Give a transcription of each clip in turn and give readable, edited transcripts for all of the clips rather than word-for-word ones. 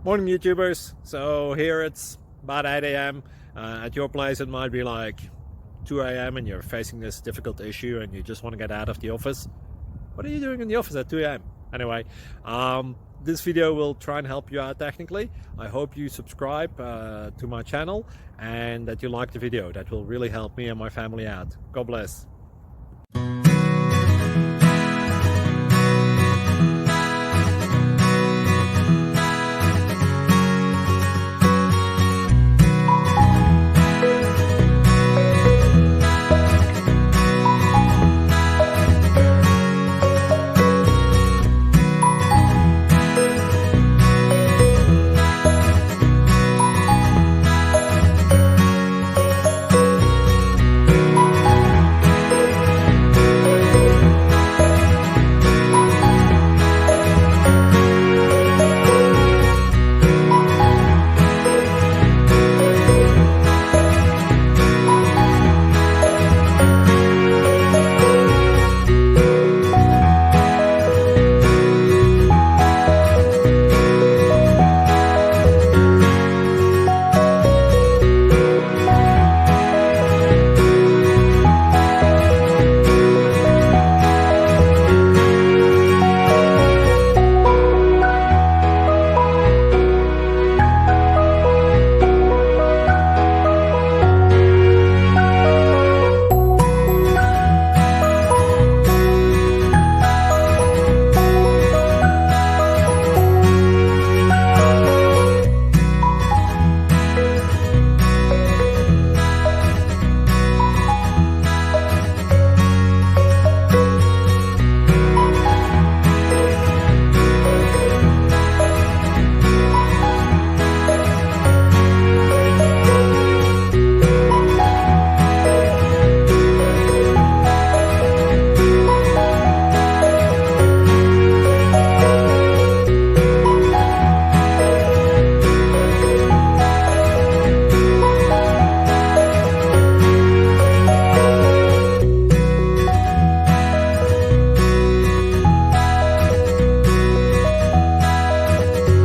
Morning YouTubers. So here it's about 8 a.m. At your place it might be like 2 a.m. and you're facing this difficult issue and you just want to get out of the office. What are you doing in the office at 2 a.m.? Anyway, this video will try and help you out technically. I hope you subscribe to my channel and that you like the video. That will really help me and my family out. God bless.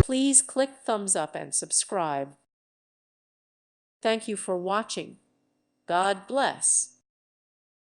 Please click thumbs up and subscribe. Thank you for watching. God bless.